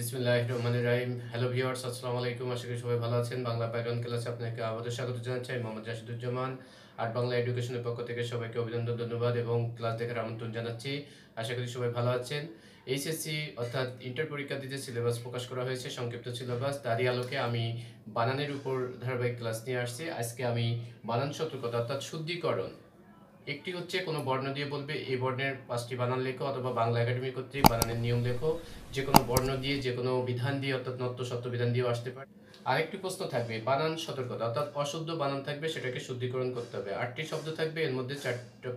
বিসমিল্লাহির রহমানির রহিম। Hello viewers, আসসালামু আলাইকুম। আশা করি সবাই ভালো আছেন। বাংলা ব্যাকরণ ক্লাসে আপনাকে আবারও স্বাগত জানাচ্ছি। আমি মোহাম্মদ রাশিদুজ্জামান। আর্ট বাংলা এডুকেশনের পক্ষ থেকে সবাইকে অভিনন্দন, ধন্যবাদ এবং ক্লাস দেখার আমন্ত্রণ জানাচ্ছি। আশা করি সবাই ভালো আছেন। এইচএসসি অর্থাৎ ইন্টার পরীক্ষার্থীতে সিলেবাস প্রকাশ করা হয়েছে, সংক্ষিপ্ত সিলেবাস। তারই আলোকে আমি বানানের উপর ধারাবাহিক ক্লাস নিয়ে আসছি। আজকে আমি বানান সতর্কতা অর্থাৎ শুদ্ধিকরণ, একটি হচ্ছে কোনো বর্ণ দিয়ে বলবে এই বর্ণের 5টি বানান লেখো, অথবা বাংলা একাডেমি কর্তৃক বানানের নিয়ম লেখো। যে কোনো বর্ণ দিয়ে, যে কোনো বিধান দিয়ে অর্থাৎ নত্য সত্য বিধান দিয়েও আসতে পারে। আরেকটি প্রশ্ন থাকবে বানান সতর্কতা অর্থাৎ অশুদ্ধ বানান থাকবে, সেটাকে শুদ্ধিকরণ করতে হবে। 8টি শব্দ থাকবে, এর মধ্যে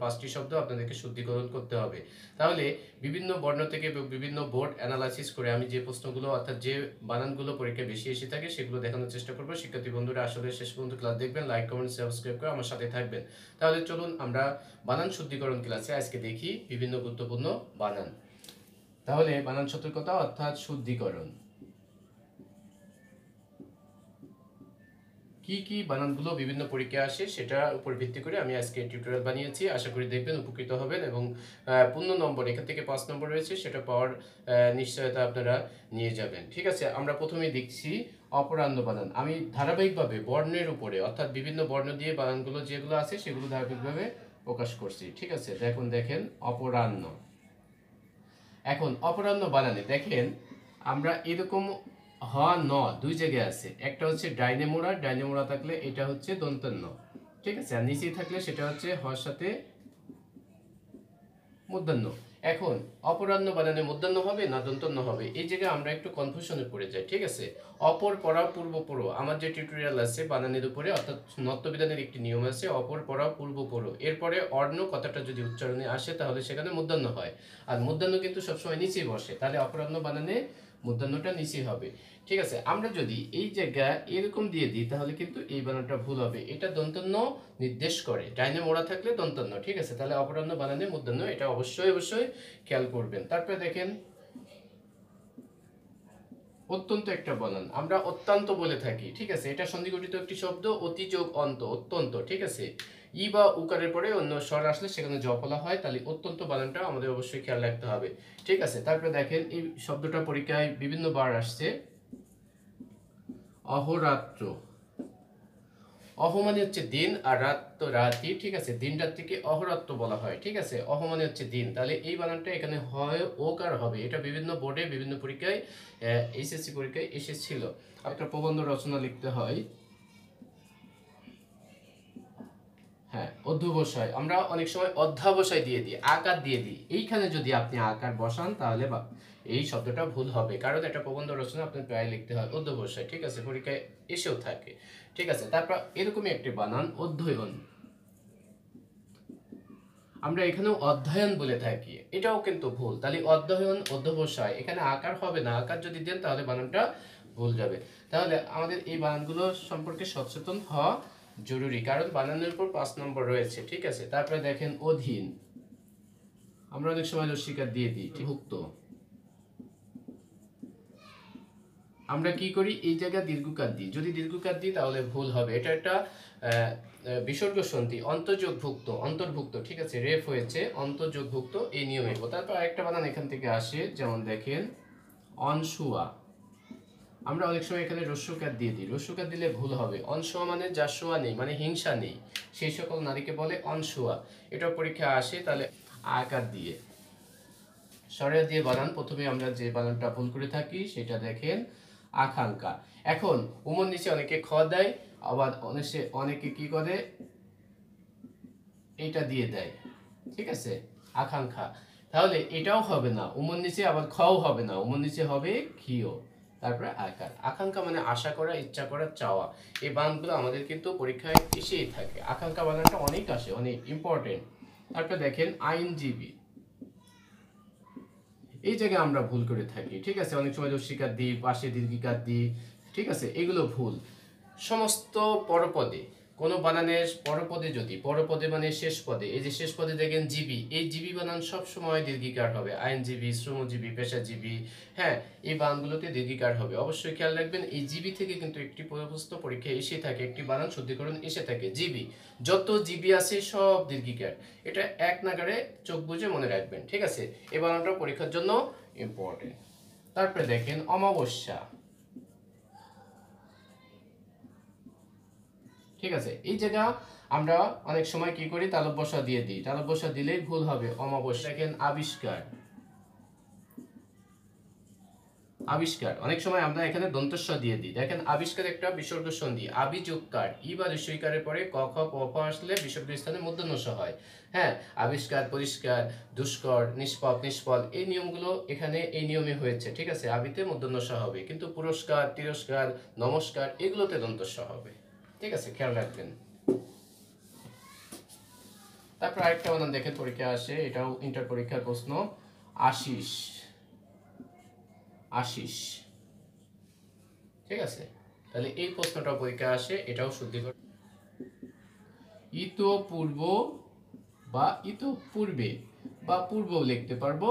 5টি শব্দ আপনাদেরকে শুদ্ধিকরণ করতে হবে। তাহলে বিভিন্ন বর্ণ থেকে বিভিন্ন বোর্ড অ্যানালাইসিস করে আমি যে প্রশ্নগুলো অর্থাৎ যে বানানগুলো পরীক্ষায় বেশি এসে থাকে সেগুলো দেখানোর চেষ্টা করবো। শিক্ষার্থী বন্ধুরা আসলে শেষ পর্যন্ত ক্লাস দেখবেন, লাইক কমেন্ট সাবস্ক্রাইব করে আমার সাথে থাকবেন। তাহলে চলুন আমরা বানান শুদ্ধিকরণ ক্লাসে আজকে দেখি বিভিন্ন গুরুত্বপূর্ণ বানান। তাহলে বানান সতর্কতা অর্থাৎ শুদ্ধিকরণ, কি কি বানানগুলো বিভিন্ন পরীক্ষায় আসে সেটার উপর ভিত্তি করে আমি আজকে টিউটোরিয়াল বানিয়েছি। আশা করি দেখবেন, উপকৃত হবেন এবং পূর্ণ নম্বর এখান থেকে 5 নম্বর রয়েছে, সেটা পাওয়ার নিশ্চয়তা আপনারা নিয়ে যাবেন। ঠিক আছে, আমরা প্রথমে দেখছি অপরাহ্ন বানান। আমি ধারাবাহিকভাবে বর্ণের উপরে অর্থাৎ বিভিন্ন বর্ণ দিয়ে বানানগুলো যেগুলো আছে সেগুলো ধারাবাহিকভাবে প্রকাশ করছি। ঠিক আছে, দেখেন অপরাহ্ন। এখন অপরাহ্ন বানানে দেখেন আমরা এরকম হ ন দুই জায়গায় আছে। একটা হচ্ছে ডাইনে মোড়া, ডাইনে মোড়া থাকলে এটা হচ্ছে দন্তন্য। ঠিক আছে, আর নিচেই থাকলে সেটা হচ্ছে হর সাথে মূর্ধন্য। এখন অপরাহ্ন বানানে মূর্ধন্য হবে না দন্তন্য হবে, এই জায়গায় আমরা একটু কনফিউশনে পড়ে যাই। ঠিক আছে, অপর পড়াও পূর্ব পড়ো, আমার যে টিউটোরিয়াল আছে বানানের উপরে অর্থাৎ নত্যবিধানের একটি নিয়ম আছে, অপর পড়াও পূর্ব পড়ো। এরপরে অর্ণ কথাটা যদি উচ্চারণে আসে তাহলে সেখানে মূর্ধন্য হয়, আর মূর্ধন্য কিন্তু সবসময় নিচেই বসে, তাহলে অপরাহ্ন বানানে মূর্ধন্যটা নিচেই হবে। ঠিক আছে, আমরা যদি এই জায়গায় এরকম দিয়ে দিই তাহলে কিন্তু এই বানানটা ভুল হবে, এটা দন্তন্য নির্দেশ করে, ডাইনে মোড়া থাকলে দন্তন্য। ঠিক আছে, তাহলে অপরাহ্ন বানানে মূর্ধন্য, এটা অবশ্যই খেয়াল করবেন। তারপরে দেখেন অত্যন্ত একটা বানান, আমরা অত্যন্ত বলে থাকি। ঠিক আছে, এটা সন্ধিগঠিত একটি শব্দ, অতি যোগ অন্ত, অত্যন্ত। ঠিক আছে, ই বা উকারের পরে অন্য স্বর আসলে সেখানে জ বলা হয়, তাহলে অত্যন্ত বানানটা আমাদের অবশ্যই খেয়াল রাখতে হবে। ঠিক আছে, তারপরে দেখেন এই শব্দটা পরীক্ষায় বিভিন্ন বার আসছে, অহরাত্র। অহ মানে হচ্ছে দিন, আর রাত তো রাতি। ঠিক আছে, দিন রাত্রিকে অহরাত্র বলা হয়। ঠিক আছে, অহ মানে হচ্ছে দিন, তাহলে এই বানানটা এখানে হয় ওকার হবে। এটা বিভিন্ন বোর্ডে বিভিন্ন পরীক্ষায় এইচএসসি পরীক্ষায় এসেছিল। একটা প্রবন্ধ রচনা লিখতে হয়, হ্যাঁ অধ্যবসায়, আমরা অনেক সময় অধ্যাবসায় দিয়ে দিই, আকার দিয়ে দিই। এইখানে যদি আপনি আকার বসান তাহলে বা এই শব্দটা ভুল হবে, কারণ একটা প্রবন্ধ রচনা আপনার প্রায় লিখতে হয় অধ্যবসায়। ঠিক আছে, পরীক্ষায় এসেও থাকে। ঠিক আছে, তারপর এরকমই একটি বানান অধ্যয়ন, আমরা এখানেও অধ্যয়ন বলে থাকি, এটাও কিন্তু ভুল। তাহলে অধ্যয়ন অধ্যবসায়, এখানে আকার হবে না, আকার যদি দেন তাহলে বানানটা ভুল যাবে। তাহলে আমাদের এই বানানগুলো সম্পর্কে সচেতন হওয়া জরুরি, কারণ বানানের উপর 5 নম্বর রয়েছে। ঠিক আছে, তারপরে দেখেন অধীন, আমরা অনেক সময় রস্বীকার দিয়ে দিই। ভুক্ত, আমরা কি করি এই জায়গায় দীর্ঘকার দিই, যদি দীর্ঘকার দিই তাহলে ভুল হবে। এটা একটা বিসর্গ সন্ধি, অন্তর্যোগভুক্ত, অন্তর্ভুক্ত। ঠিক আছে, রেফ হয়েছে অন্তর্যোগভুক্ত, এই নিয়মে। তারপর আরেকটা বানান এখান থেকে আসে, যেমন দেখেন অনসুয়া, আমরা অনেক সময় এখানে রস্যকার দিয়ে দিই, রস্যকার দিলে ভুল হবে। অনসুয়া মানে যার শোয়া নেই, মানে হিংসা নেই, সেই সকল নারীকে বলে অনসুয়া। এটাও পরীক্ষা আসে, তাহলে আকার দিয়ে স্বরের দিয়ে বানান। প্রথমে আমরা যে বানানটা ভুল করে থাকি সেটা দেখেন আকাঙ্ক্ষা। এখন উমর নিচে অনেকে খ দেয়, আবার অনেকে কি করে এটা দিয়ে দেয়। ঠিক আছে, আকাঙ্ক্ষা, তাহলে এটাও হবে না, উমর নিচে আবার খও হবে না, উমর নিচে হবে খিও, তারপরে আকার। আকাঙ্ক্ষা মানে আশা করা, ইচ্ছা করা, চাওয়া। এই বানানগুলো আমাদের কিন্তু পরীক্ষায় এসেই থাকে, আকাঙ্ক্ষা বানানটা অনেক আসে, অনেক ইম্পর্টেন্ট। তারপরে দেখেন আইনজীবী, এই জায়গায় আমরা ভুল করে থাকি। ঠিক আছে, অনেক সময় রস্বীকার দিই, পাশে দীর্ঘিকার দিই। ঠিক আছে, এগুলো ভুল। সমস্ত পরপদে, কোনো বানানের পরপদে, যদি পরপদে মানে শেষ পদে, এই যে শেষ পদে দেখেন জীবী, এই জীবী বানান সব সময় দীর্ঘিকার হবে। আইনজীবী, শ্রমজীবী, পেশাজীবী, হ্যাঁ এই বানানগুলোতে দীর্ঘিকার হবে, অবশ্যই খেয়াল রাখবেন। এই জীবী থেকে কিন্তু একটি প্রশ্ন পরীক্ষায় এসে থাকে, একটি বানান শুদ্ধিকরণ এসে থাকে। জীবী, যত জীবী আছে সব দীর্ঘিকার, এটা এক নাগারে চোখ বুঝে মনে রাখবেন। ঠিক আছে, এই বানানটা পরীক্ষার জন্য ইম্পর্টেন্ট। তারপরে দেখেন অমাবস্যা, ঠিক আছে। এই জায়গা আমরা অনেক সময় কি করি, তালব বসা দিয়ে দিই, তালব বসা দিলেই ভুল হবে। অমাবস্যা। দেখেন আবিষ্কার, আবিষ্কার অনেক সময় আমরা এখানে দন্তস্ব দিয়ে দিই। দেখেন আবিষ্কার একটা বিসর্গ সন্ধি, আবি যোগ কার, ই বা ঋস্বইকারের পরে ক খ প প আসলে বিসর্গ স্থানে মূর্ধন্য হয়। হ্যাঁ, আবিষ্কার, পরিষ্কার, দুষ্কর, নিষ্পাপ, নিষ্ফল, এই নিয়মগুলো এখানে এই নিয়মে হয়েছে, ঠিক আছে। আবিতে মূর্ধন্য হবে, কিন্তু পুরস্কার, তিরস্কার, নমস্কার এগুলোতে দন্তস্ব হবে, ঠিক আছে, খেয়াল রাখবেন। তারপর আরেকটা বানান দেখেন পরীক্ষা আসে, এটাও ইন্টার পরীক্ষার প্রশ্ন, আশিস, আশিস, ঠিক আছে। তাহলে এই প্রশ্নটা পরীক্ষা আসে, এটাও শুদ্ধি করে। ইতপূর্ব বা ইতপূর্বে বা পূর্ব লিখতে পারবো,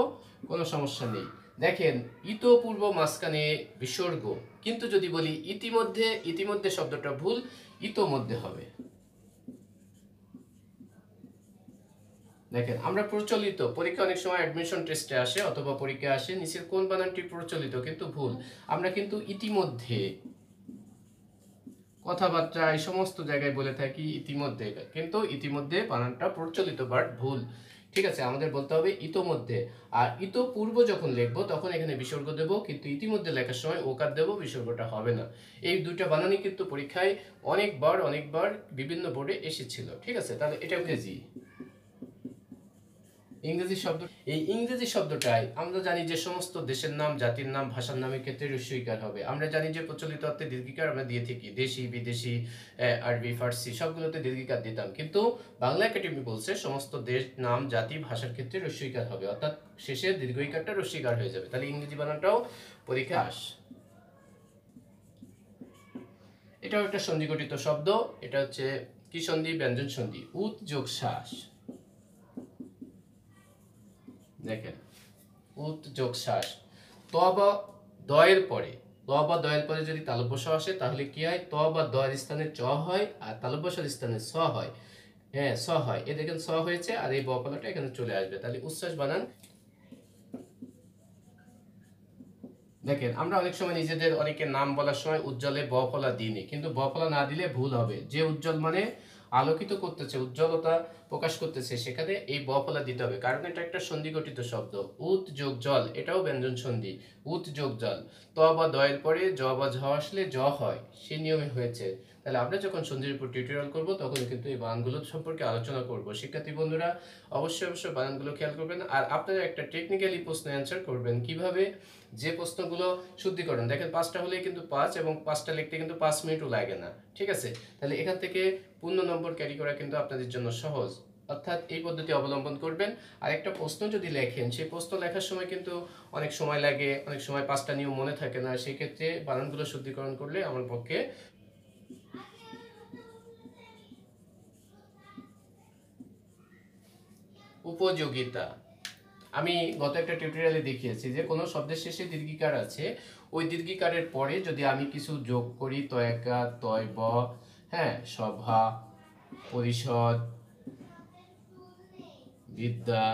কোনো সমস্যা নেই। দেখেন ইতপূর্ব মাঝখানে বিসর্গ, কিন্তু যদি বলি ইতিমধ্যে, ইতিমধ্যে শব্দটা ভুল, ইতোমধ্যে হবে। দেখেন আমরা প্রচলিত, পরীক্ষা অনেক সময় অ্যাডমিশন টেস্টে আসে অথবা পরীক্ষা আসে, নিচের কোন বানানটি প্রচলিত কিন্তু ভুল, আমরা কিন্তু ইতিমধ্যে কথাবার্তা এই সমস্ত জায়গায় বলে থাকি ইতিমধ্যে, কিন্তু ইতিমধ্যে বানানটা প্রচলিত বাট ভুল, ঠিক আছে। আমাদের বলতে হবে ইতোমধ্যে। আর ইতপূর্ব যখন লিখবো তখন এখানে বিসর্গ দেব, কিন্তু ইতিমধ্যে লেখার সময় ওকার দেব, বিসর্গটা হবে না। এই দুইটা বানানই কিন্তু পরীক্ষায় অনেকবার অনেকবার বিভিন্ন বোর্ডে এসেছিল, ঠিক আছে। তাহলে এটা ইংরেজি, ইংরেজি শব্দ, এই ইংরেজি শব্দটাই আমরা জানি যে সমস্ত দেশের নাম, জাতির নাম, ভাষার নামের ক্ষেত্রে রস্যইকার হবে। আমরা জানি যে প্রচলিত অর্থে দীর্ঘিকার আমরা দিয়ে থাকি, দেশি, বিদেশি, আরবি, ফার্সি সবগুলোতে দীর্ঘিকার দিতাম, কিন্তু বাংলা একাডেমি বলছে সমস্ত দেশ, নাম, জাতি, ভাষার ক্ষেত্রে রস্যইকার হবে, অর্থাৎ শেষে দীর্ঘইকারটা রস্যইকার হয়ে যাবে। তাহলে ইংরেজি বানানটাও পরীক্ষা আস। এটাও একটা সন্ধি গঠিত শব্দ, এটা হচ্ছে কি সন্ধি, ব্যঞ্জন সন্ধি, উত যোগ শ্বাস। দেখেন উত যোগ শ্বাস, ত বা দয়ের পরে, ত বা দয়ের পরে যদি তালব্য স আসে তাহলে কি হয়, ত বা দয়ের স্থানে চ হয় আর তালব্য সর স্থানে স হয়। হ্যাঁ স হয়, এ দেখেন স হয়েছে আর এই বফলাটা এখানে চলে আসবে, তাহলে উচ্ছ্বাস বানান। দেখেন আমরা অনেক সময় নিজেদের অনেকের নাম বলার সময় উজ্জ্বলে বফলা দিইনি, কিন্তু বফলা না দিলে ভুল হবে। যে উজ্জ্বল মানে আলোকিত করতেছে, উজ্জ্বলতা প্রকাশ করতেছে, সেখানে এই বফলা দিতে হবে, কারণ এটা একটা সন্ধি গঠিত শব্দ। উত যোগ জল, এটাও ব্যঞ্জন সন্ধি, উত যোগ জল। ত বা দয়ের পরে জ বা ঝ আসলে জ হয়, সেই নিয়মে হয়েছে। তাহলে আমরা যখন সন্ধির উপর টিউটোরিয়াল করব তখন কিন্তু এই বানানগুলো সম্পর্কে আলোচনা করব। শিক্ষার্থী বন্ধুরা অবশ্যই অবশ্যই বানানগুলো খেয়াল করবেন, আর আপনারা একটা টেকনিক্যালি প্রশ্ন অ্যান্সার করবেন কিভাবে, যে প্রশ্নগুলো শুদ্ধিকরণ। দেখেন 5টা হলে কিন্তু 5, এবং 5টা লিখতে কিন্তু 5 মিনিটও লাগে না, ঠিক আছে। তাহলে এখান থেকে পূর্ণ নম্বর ক্যারি করা কিন্তু আপনাদের জন্য সহজ, অর্থাৎ এই পদ্ধতি অবলম্বন করবেন। আর একটা প্রশ্ন যদি লেখেন, সেই প্রশ্ন লেখার সময় কিন্তু অনেক সময় লাগে, অনেক সময় 5টা নিয়ম মনে থাকে না, সেই ক্ষেত্রে বানানগুলো শুদ্ধিকরণ করলে আমার পক্ষে। উপযোগিতা, আমি গত একটা টিউটোরিয়ালে দেখিয়েছি যে কোনো শব্দের শেষে দীর্ঘিকার আছে, ওই দীর্ঘিকারের পরে যদি আমি কিছু যোগ করি, তয়কা, তয়ব, হ্যাঁ, সভা, পরিষদ, বিদ্যা,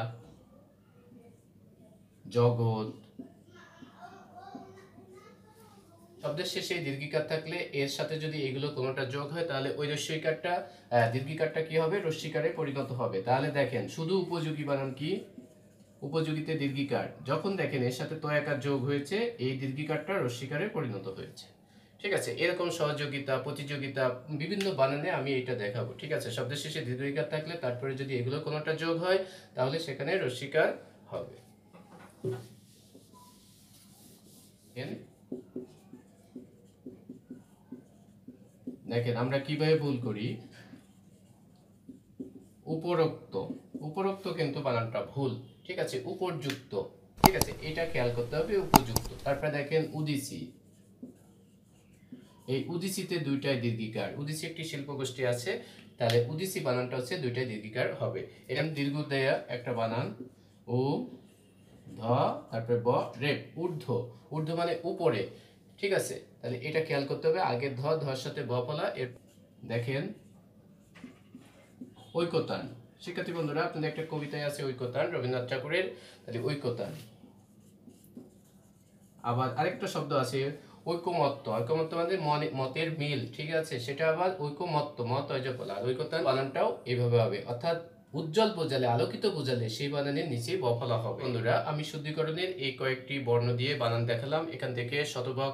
জগৎ, শব্দের শেষে দীর্ঘিকার থাকলে এর সাথে যদি এগুলো কোনোটা যোগ হয় তাহলে ওই রস্যইকারটা, দীর্ঘিকারটা কি হবে, রস্যিকারে পরিণত হবে। তাহলে দেখেন শুধু উপযোগী বানান কি, উপযোগিতে দীর্ঘিকার, যখন দেখেন এর সাথে তয়াকার যোগ হয়েছে এই দীর্ঘিকারটা রস্যিকারে পরিণত হয়েছে, ঠিক আছে। এরকম সহযোগিতা, প্রতিযোগিতা, বিভিন্ন বানানে আমি এটা দেখাবো, ঠিক আছে। শব্দের শেষে দীর্ঘিকার থাকলে তারপরে যদি এগুলো কোনোটা যোগ হয় তাহলে সেখানে রস্যিকার হবে। দেখেন আমরা কিভাবে ভুল করি, উপরোক্ত, উপরোক্ত কিন্তু বানানটা ভুল, ঠিক আছে। উপযুক্ত, ঠিক আছে, এটা খেয়াল করতে হবে, উপযুক্ত। তারপরে দেখেন উদিসি, এই উদিসিতে দুইটাই দীর্ঘিকার, উদিসি একটি শিল্প গোষ্ঠী আছে, তাহলে উদিসি বানানটা হচ্ছে দুইটাই দীর্ঘিকার হবে। এখানে দীর্ঘ দেয়া একটা বানান, উ ধ, তারপরে ব, রেপ, ঊর্ধ্ব, ঊর্ধ্ব মানে উপরে, ঠিক আছে। তাহলে এটা খেয়াল করতে হবে, আগে ধ, ধর সাথে ব ফলা, এর দেখেন ঐকতান। শিক্ষার্থী বন্ধুরা আপনাদের একটা কবিতায় আছে ঐকতান, রবীন্দ্রনাথ ঠাকুরের, তাহলে ঐকতান, আবার আরেকটা শব্দ আছে ঐকমত্য। ঐকমত্য মানে মতের মিল, ঠিক আছে? সেটা আবার ঐকমত্য, মত হয় যে বলা, আর ঐকতান বানানটাও এইভাবে হবে, অর্থাৎ উজ্জ্বল বোঝালে, আলোকিত বোঝালে সেই বানানের নিচে ব ফলা হবে। বন্ধুরা, আমি শুদ্ধিকরণের এই কয়েকটি বর্ণ দিয়ে বানান দেখালাম, এখান থেকে শতভাগ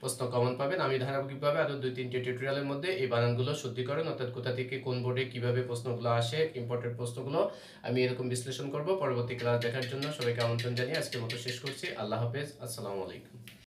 প্রশ্ন কমন পাবেন। আমি ধারাবাহিকভাবে আরো 2-3টি টিউটোরিয়ালের মধ্যে এই বানানগুলো শুদ্ধিকরণ, অর্থাৎ কোথা থেকে কোন বোর্ডে কিভাবে প্রশ্নগুলো আসে, ইম্পর্টেন্ট প্রশ্নগুলো আমি এরকম বিশ্লেষণ করব। পরবর্তী ক্লাস দেখার জন্য সবাইকে আমন্ত্রণ জানিয়ে আজকের মতো শেষ করছি। আল্লাহ হাফেজ, আসসালামু আলাইকুম।